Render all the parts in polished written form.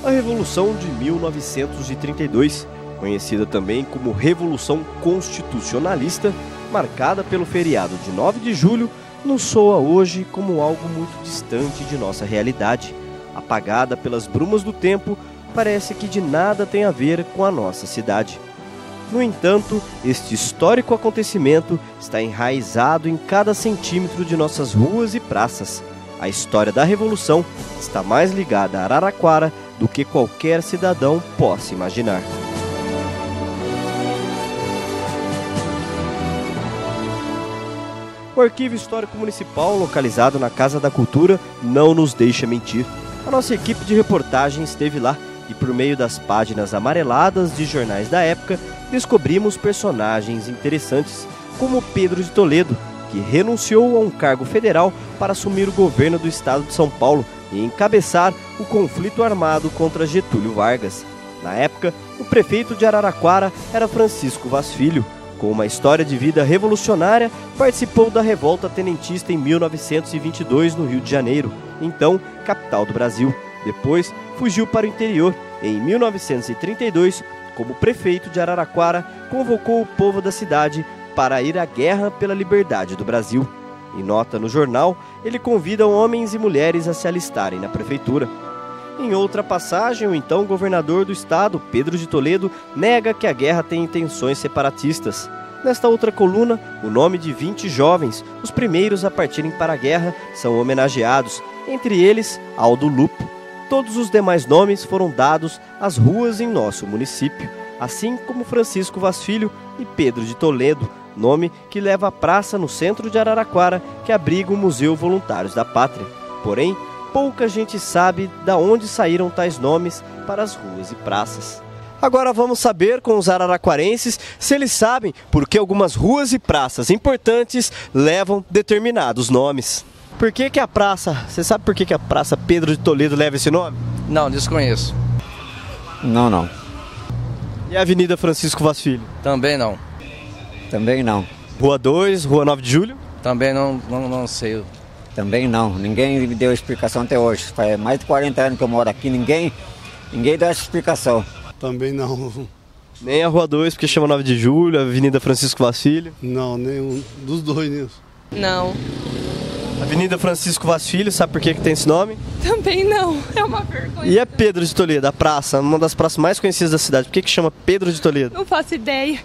a Revolução de 1932, conhecida também como Revolução Constitucionalista, marcada pelo feriado de 9 de julho, nos soa hoje como algo muito distante de nossa realidade. Apagada pelas brumas do tempo, parece que de nada tem a ver com a nossa cidade. No entanto, este histórico acontecimento está enraizado em cada centímetro de nossas ruas e praças. A história da Revolução está mais ligada a Araraquara do que qualquer cidadão possa imaginar. O Arquivo Histórico Municipal, localizado na Casa da Cultura, não nos deixa mentir. A nossa equipe de reportagem esteve lá e, por meio das páginas amareladas de jornais da época, descobrimos personagens interessantes, como Pedro de Toledo, que renunciou a um cargo federal para assumir o governo do estado de São Paulo e encabeçar o conflito armado contra Getúlio Vargas. Na época, o prefeito de Araraquara era Francisco Vaz Filho. Com uma história de vida revolucionária, participou da revolta tenentista em 1922 no Rio de Janeiro, então capital do Brasil. Depois, fugiu para o interior. Em 1932, como prefeito de Araraquara, convocou o povo da cidade para ir à guerra pela liberdade do Brasil. Em nota no jornal, ele convida homens e mulheres a se alistarem na prefeitura. Em outra passagem, o então governador do estado, Pedro de Toledo, nega que a guerra tem intenções separatistas. Nesta outra coluna, o nome de 20 jovens, os primeiros a partirem para a guerra, são homenageados, entre eles Aldo Lupo. Todos os demais nomes foram dados às ruas em nosso município, assim como Francisco Vaz Filho e Pedro de Toledo, nome que leva à praça no centro de Araraquara, que abriga o Museu Voluntários da Pátria. Porém, pouca gente sabe de onde saíram tais nomes para as ruas e praças. Agora vamos saber com os araraquarenses se eles sabem por que algumas ruas e praças importantes levam determinados nomes. Por que a praça, você sabe por que a Praça Pedro de Toledo leva esse nome? Não, desconheço. Não. E a Avenida Francisco Vaz Filho? Também não. Também não. Rua 2, Rua 9 de Julho? Também não sei. Também não. Ninguém me deu explicação até hoje. Faz mais de 40 anos que eu moro aqui, ninguém deu essa explicação. Também não. Nem a Rua 2, porque chama 9 de Julho, a Avenida Francisco Vaz Filho? Não, nenhum dos dois nisso. Não. Avenida Francisco Vaz Filho, sabe por que tem esse nome? Também não, é uma vergonha. E a Pedro de Toledo, a praça, uma das praças mais conhecidas da cidade, por que chama Pedro de Toledo? Não faço ideia.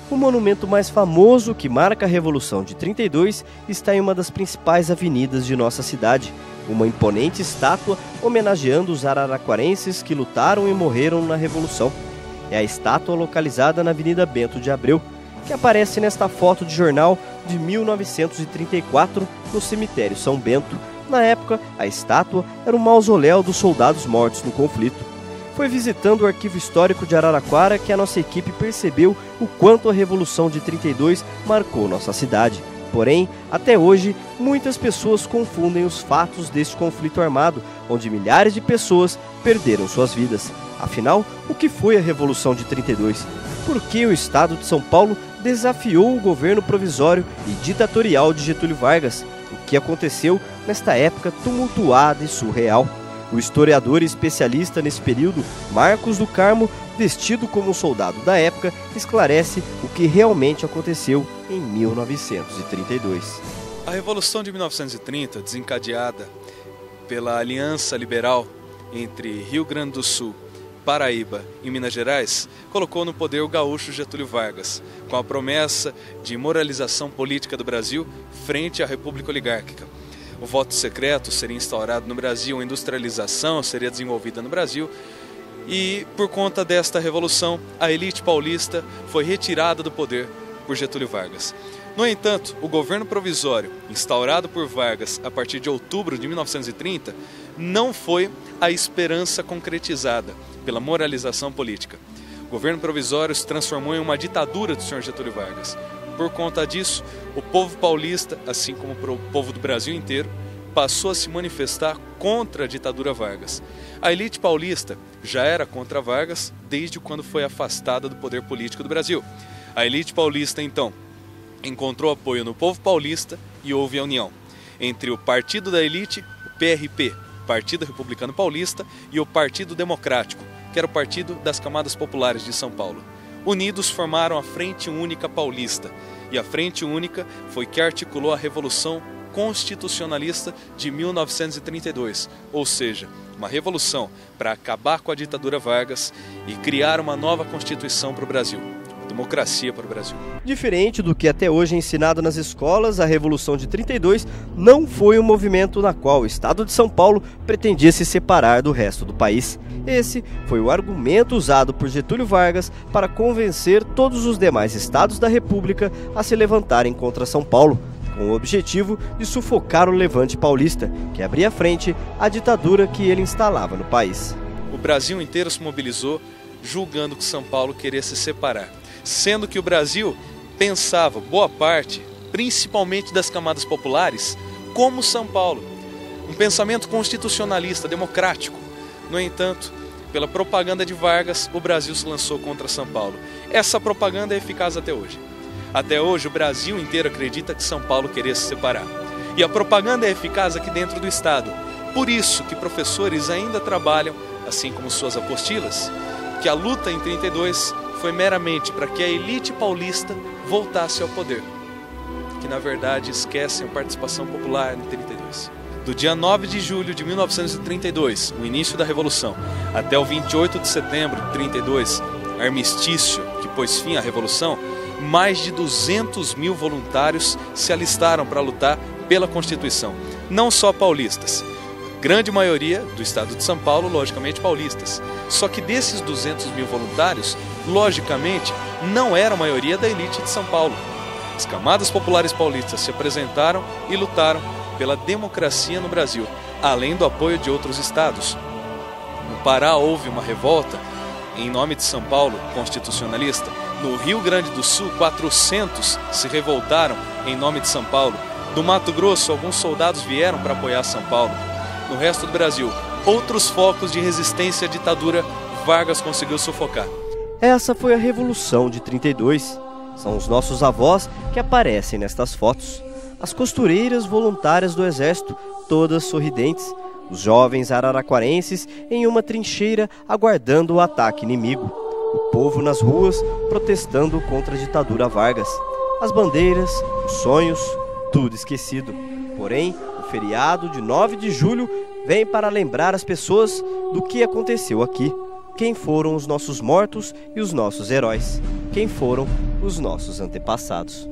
O monumento mais famoso que marca a Revolução de 32 está em uma das principais avenidas de nossa cidade, uma imponente estátua homenageando os araraquarenses que lutaram e morreram na Revolução. É a estátua localizada na Avenida Bento de Abreu, que aparece nesta foto de jornal de 1934 no cemitério São Bento. Na época, a estátua era um mausoléu dos soldados mortos no conflito. Foi visitando o Arquivo Histórico de Araraquara que a nossa equipe percebeu o quanto a Revolução de 32 marcou nossa cidade. Porém, até hoje, muitas pessoas confundem os fatos deste conflito armado, onde milhares de pessoas perderam suas vidas. Afinal, o que foi a Revolução de 32? Por que o estado de São Paulo desafiou o governo provisório e ditatorial de Getúlio Vargas? O que aconteceu nesta época tumultuada e surreal? O historiador e especialista nesse período, Marcos do Carmo, vestido como um soldado da época, esclarece o que realmente aconteceu em 1932. A Revolução de 1930, desencadeada pela Aliança Liberal entre Rio Grande do Sul, Paraíba e Minas Gerais, colocou no poder o gaúcho Getúlio Vargas, com a promessa de moralização política do Brasil frente à República Oligárquica. O voto secreto seria instaurado no Brasil, a industrialização seria desenvolvida no Brasil e, por conta desta revolução, a elite paulista foi retirada do poder por Getúlio Vargas. No entanto, o governo provisório, instaurado por Vargas a partir de outubro de 1930, não foi a esperança concretizada pela moralização política. O governo provisório se transformou em uma ditadura do senhor Getúlio Vargas. Por conta disso, o povo paulista, assim como o povo do Brasil inteiro, passou a se manifestar contra a ditadura Vargas. A elite paulista já era contra Vargas desde quando foi afastada do poder político do Brasil. A elite paulista, então, encontrou apoio no povo paulista e houve a união entre o partido da elite, o PRP, Partido Republicano Paulista e o Partido Democrático, que era o partido das camadas populares de São Paulo. Unidos formaram a Frente Única Paulista, e a Frente Única foi que articulou a Revolução Constitucionalista de 1932, ou seja, uma revolução para acabar com a ditadura Vargas e criar uma nova Constituição para o Brasil. Democracia para o Brasil. Diferente do que até hoje é ensinado nas escolas, a Revolução de 32 não foi um movimento na qual o Estado de São Paulo pretendia se separar do resto do país. Esse foi o argumento usado por Getúlio Vargas para convencer todos os demais estados da República a se levantarem contra São Paulo, com o objetivo de sufocar o levante paulista, que abria frente à ditadura que ele instalava no país. O Brasil inteiro se mobilizou, julgando que São Paulo queria se separar, sendo que o Brasil pensava, boa parte, principalmente das camadas populares, como São Paulo. Um pensamento constitucionalista, democrático. No entanto, pela propaganda de Vargas, o Brasil se lançou contra São Paulo. Essa propaganda é eficaz até hoje. Até hoje, o Brasil inteiro acredita que São Paulo queria se separar. E a propaganda é eficaz aqui dentro do Estado. Por isso que professores ainda trabalham, assim como suas apostilas, que a luta em 32 foi meramente para que a elite paulista voltasse ao poder, que na verdade esquecem a participação popular em 32. Do dia 9 de julho de 1932, o início da Revolução, até o 28 de setembro de 32, armistício que pôs fim à Revolução, mais de 200 mil voluntários se alistaram para lutar pela Constituição, não só paulistas. Grande maioria do estado de São Paulo, logicamente paulistas. Só que desses 200 mil voluntários, logicamente, não era a maioria da elite de São Paulo. As camadas populares paulistas se apresentaram e lutaram pela democracia no Brasil, além do apoio de outros estados. No Pará houve uma revolta em nome de São Paulo, constitucionalista. No Rio Grande do Sul, 400 se revoltaram em nome de São Paulo. Do Mato Grosso, alguns soldados vieram para apoiar São Paulo. No resto do Brasil, outros focos de resistência à ditadura Vargas conseguiu sufocar. Essa foi a Revolução de 32. São os nossos avós que aparecem nestas fotos. As costureiras voluntárias do Exército, todas sorridentes. Os jovens araraquarenses em uma trincheira aguardando o ataque inimigo. O povo nas ruas protestando contra a ditadura Vargas. As bandeiras, os sonhos, tudo esquecido. Porém, o feriado de 9 de julho vem para lembrar as pessoas do que aconteceu aqui. Quem foram os nossos mortos e os nossos heróis? Quem foram os nossos antepassados?